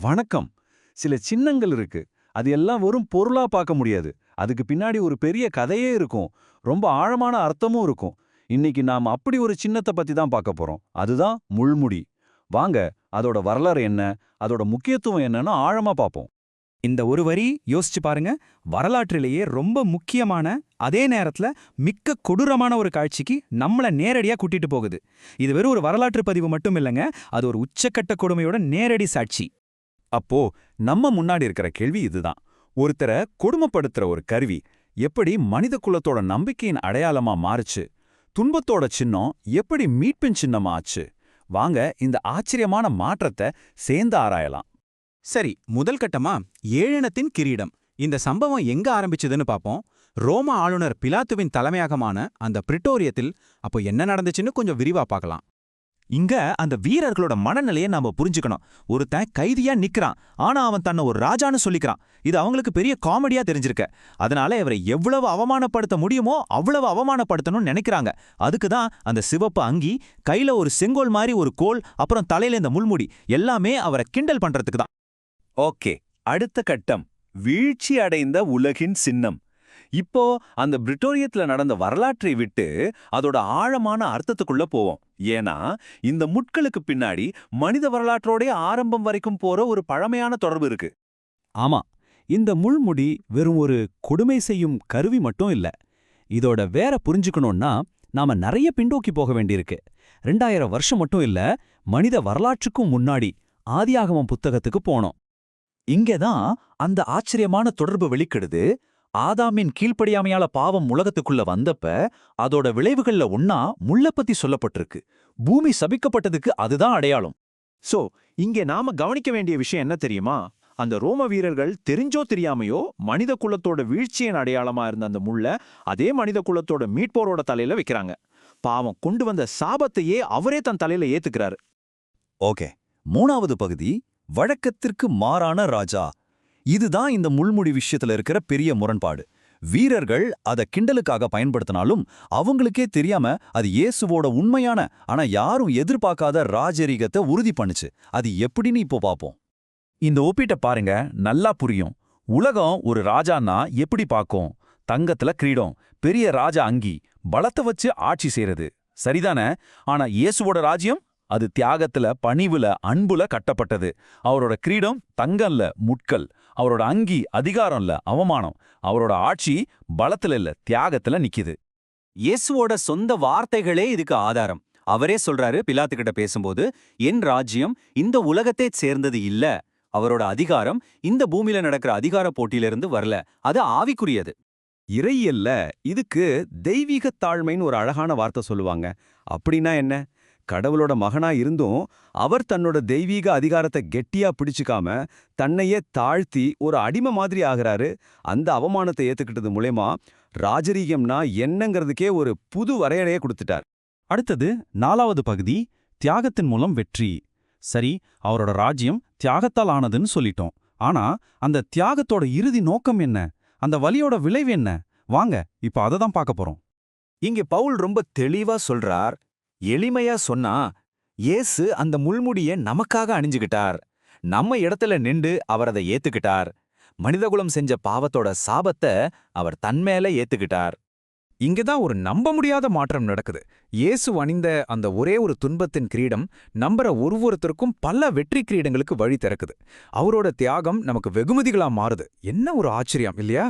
வணக்கம். சில சின்னங்கள் இருக்கு. அது எல்லாம் வெறும் பொருளா பார்க்க முடியாது. அதுக்கு பின்னாடி ஒரு பெரிய கதையே இருக்கும். ரொம்ப ஆழமான அர்த்தமும் இருக்கும். இன்னைக்கு நாம அப்படி ஒரு சின்னத்தை பத்தி தான் பார்க்க போறோம். அதுதான் முள்முடி. வாங்க, அதோட வரலாறு என்ன, அதோட முக்கியத்துவம் என்னன்னு ஆழமா பார்ப்போம். இந்த ஒரு வரி யோசிச்சு பாருங்க. வரலாற்றிலேயே ரொம்ப முக்கியமான, அதே நேரத்துல மிக்க கொடூரமான ஒரு காட்சிக்கு நம்மள நேரடியா கூட்டிட்டு போகுது. இது வெறும் ஒரு வரலாற்று பதிவு மட்டும் இல்லைங்க, அது ஒரு உச்சக்கட்ட கொடுமையோட நேரடி சாட்சி. அப்போ நம்ம முன்னாடி இருக்கிற கேள்வி இதுதான். ஒருத்தரை கொடுமைப்படுத்துற ஒரு கருவி எப்படி மனித குலத்தோட நம்பிக்கையின் அடையாளமா மாறுச்சு? துன்பத்தோட சின்னம் எப்படி மீட்பின் சின்னமா ஆச்சு? வாங்க, இந்த ஆச்சரியமான மாற்றத்தை சேர்ந்து ஆராயலாம். சரி, முதல் கட்டமா ஏழனத்தின் கிரீடம். இந்த சம்பவம் எங்க ஆரம்பிச்சதுன்னு பாப்போம். ரோம ஆளுநர் பிலாத்துவின் தலைமையகமான அந்த பிரிட்டோரியத்தில் அப்போ என்ன நடந்துச்சுன்னு கொஞ்சம் விரிவா பார்க்கலாம். இங்க அந்த வீரர்களோட மனநிலையை நாம புரிஞ்சுக்கணும். ஒருத்தன் கைதியா நிக்கிறான், ஆனா அவன் தன்னை ஒரு ராஜான்னு சொல்லிக்கிறான். இது அவங்களுக்கு பெரிய காமெடியா தெரிஞ்சிருக்க. அதனால இவரை எவ்வளவு அவமானப்படுத்த முடியுமோ அவ்வளவு அவமானப்படுத்தணும்னு நினைக்கிறாங்க. அதுக்குதான் அந்த சிவப்பு அங்கி, கையில ஒரு செங்கோல் மாதிரி ஒரு கோல், அப்புறம் தலையில இந்த முள்முடி, எல்லாமே அவரை கிண்டல் பண்றதுக்கு தான். ஓகே, அடுத்த கட்டம் வீழ்ச்சி அடைந்த உலகின் சின்னம். இப்போ அந்த பிரிட்டோரியத்துல நடந்த வரலாற்றை விட்டு அதோட ஆழமான அர்த்தத்துக்குள்ள போவோம். ஏன்னா இந்த முட்களுக்கு பின்னாடி மனித வரலாற்றோட ஆரம்பம் வரைக்கும் போற ஒரு பழமையான தொடர்பு இருக்கு. ஆமா, இந்த முள்முடி வெறும் ஒரு கொடுமை செய்யும் கருவி மட்டும் இல்ல. இதோட வேற புரிஞ்சுக்கணும்னா நாம நிறைய பின்னோக்கி போக வேண்டியிருக்கு. 2000 வருஷம் மட்டும் இல்ல, மனித வரலாற்றுக்கும் முன்னாடி ஆதியாகமம் புத்தகத்துக்கு போனோம். இங்கதான் அந்த ஆச்சரியமான தொடர்பு வெளிக்கிடுது. ஆதாமின் கீழ்ப்படியாமையால பாவம் உலகத்துக்குள்ள வந்தப்ப அதோட விளைவுகள்ல ஒன்னா முள்ள பத்தி சொல்லப்பட்டிருக்கு. பூமி சபிக்கப்பட்டதுக்கு அதுதான் அடையாளம். சோ இங்கே நாம கவனிக்க வேண்டிய விஷயம் என்ன தெரியுமா? அந்த ரோம வீரர்கள் தெரிஞ்சோ தெரியாமையோ மனித குலத்தோட வீழ்ச்சியின் அடையாளமா இருந்த அந்த முள்ள அதே மனித குலத்தோட மீட்போரோட தலையில வைக்கிறாங்க. பாவம் கொண்டு வந்த சாபத்தையே அவரே தன் தலையில ஏத்துக்கிறாரு. ஓகே, மூணாவது பகுதி வழக்கத்திற்கு மாறான ராஜா. இதுதான் இந்த முள்முடி விஷயத்துல இருக்கிற பெரிய முரண்பாடு. வீரர்கள் அத கிண்டலுக்காக பயன்படுத்தினாலும் அவங்களுக்கே தெரியாம அது இயேசுவோட உண்மையான, ஆனா யாரும் எதிர்பார்க்காத ராஜரீகத்தை உறுதி பண்ணுச்சு. அது எப்படின்னு இப்போ பாப்போம். இந்த ஒப்பீட்டை பாருங்க, நல்லா புரியும். உலகம் ஒரு ராஜான்னா எப்படி பார்க்கும்? தங்கத்துல கிரீடம், பெரிய ராஜா அங்கி, பலத்தை வச்சு ஆட்சி செய்யறது, சரிதானே? ஆனா இயேசுவோட ராஜ்யம் அது தியாகத்துல, பணிவுல, அன்புல கட்டப்பட்டது. அவரோட கிரீடம் தங்கம்ல, முட்கள். அவரோட அங்கி அதிகாரம்ல, அவமானம். அவரோட ஆட்சி பலத்துல இல்ல, தியாகத்துல நிக்குது. இயேசுவோட சொந்த வார்த்தைகளே இதுக்கு ஆதாரம். அவரே சொல்றாரு பிலாத்துக்கிட்ட பேசும்போது, என் ராஜ்யம் இந்த உலகத்தை சேர்ந்தது இல்ல. அவரோட அதிகாரம் இந்த பூமியில நடக்கிற அதிகார போட்டியிலிருந்து வரல, அது ஆவிக்குரியது. இறையியல்ல இதுக்கு தெய்வீக தாழ்மைன்னு ஒரு அழகான வார்த்தை சொல்லுவாங்க. அப்படின்னா என்ன? கடவுளோட மகனா இருந்தும் அவர் தன்னோட தெய்வீக அதிகாரத்தை கெட்டியா பிடிச்சுக்காம தன்னையே தாழ்த்தி ஒரு அடிமை மாதிரி ஆகிறாரு. அந்த அவமானத்தை ஏத்துக்கிட்டது மூலமா ராஜரீகம்னா என்னங்கிறதுக்கே ஒரு புது வரையறையை கொடுத்துட்டார். அடுத்தது 4வது பகுதி, தியாகத்தின் மூலம் வெற்றி. சரி, அவரோட ராஜ்யம் தியாகத்தால் ஆனதுன்னு சொல்லிட்டோம். ஆனா அந்த தியாகத்தோட இறுதி நோக்கம் என்ன? அந்த வலியோட விளைவு என்ன? வாங்க, இப்ப அதை தான் பார்க்க போறோம். இங்கே பவுல் ரொம்ப தெளிவா சொல்றார். எளிமையா சொன்னா, இயேசு அந்த முள்முடிய நமக்காக அணிஞ்சுகிட்டார். நம்ம இடத்துல நின்று அவர் அதை ஏத்துக்கிட்டார். மனிதகுலம் செஞ்ச பாவத்தோட சாபத்தை அவர் தன்மேல ஏத்துக்கிட்டார். இங்கதான் ஒரு நம்ப முடியாத மாற்றம் நடக்குது. இயேசு அணிந்த அந்த ஒரே ஒரு துன்பத்தின் கிரீடம் நம்புற ஒவ்வொருத்தருக்கும் பல வெற்றி கிரீடங்களுக்கு வழி திறக்குது. அவரோட தியாகம் நமக்கு வெகுமதிகளா மாறுது. என்ன ஒரு ஆச்சரியம் இல்லையா?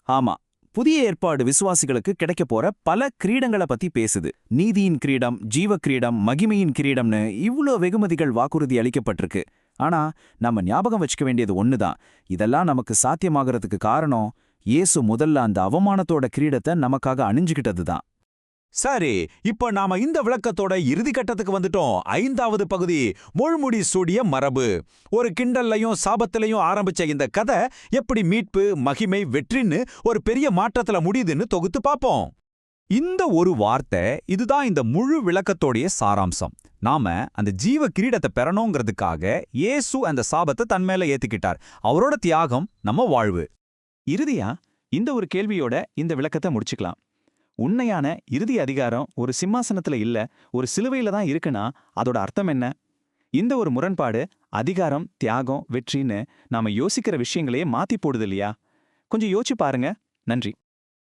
ஆமா, புதிய ஏற்பாடு விசுவாசிகளுக்கு கிடைக்க போற பல கிரீடங்களை பத்தி பேசுது. நீதியின் கிரீடம், ஜீவ கிரீடம், மகிமையின் கிரீடம்னு இவ்ளோ வெகுமதிகள் வாக்குறுதி அளிக்கப்பட்டிருக்கு. ஆனா நம்ம ஞாபகம் வச்சுக்க வேண்டியது ஒண்ணுதான். இதெல்லாம் நமக்கு சாத்தியமாகறதுக்கு காரணம் இயேசு முதல்ல அந்த அவமானத்தோட கிரீடத்தை நமக்காக அணிஞ்சுக்கிட்டதுதான். சரி, இப்ப நாம இந்த விளக்கத்தோட இறுதி கட்டத்துக்கு வந்துட்டோம். 5வது பகுதி, முள்முடி சூடிய மரபு. ஒரு கிண்டல்லையும் சாபத்திலையும் ஆரம்பிச்ச இந்த கதை எப்படி மீட்பு, மகிமை, வெற்றின்னு ஒரு பெரிய மாற்றத்துல முடியுதுன்னு தொகுத்து பார்ப்போம். இந்த ஒரு வார்த்தை, இதுதான் இந்த முழு விளக்கத்தோடைய சாராம்சம். நாம அந்த ஜீவ கிரீடத்தை பெறணுங்கிறதுக்காக இயேசு அந்த சாபத்தை தன்மேல ஏத்துக்கிட்டார். அவரோட தியாகம் நம்ம வாழ்வு. இறுதியா இந்த ஒரு கேள்வியோட இந்த விளக்கத்தை முடிச்சுக்கலாம். உண்மையான இறுதி அதிகாரம் ஒரு சிம்மாசனத்துல இல்ல, ஒரு சிலுவையில தான் இருக்குன்னா அதோட அர்த்தம் என்ன? இந்த ஒரு முரண்பாடு அதிகாரம், தியாகம், வெற்றின்னு நாம யோசிக்கிற விஷயங்களையே மாத்தி போடுது இல்லையா? கொஞ்சம் யோசிச்சு பாருங்க. நன்றி.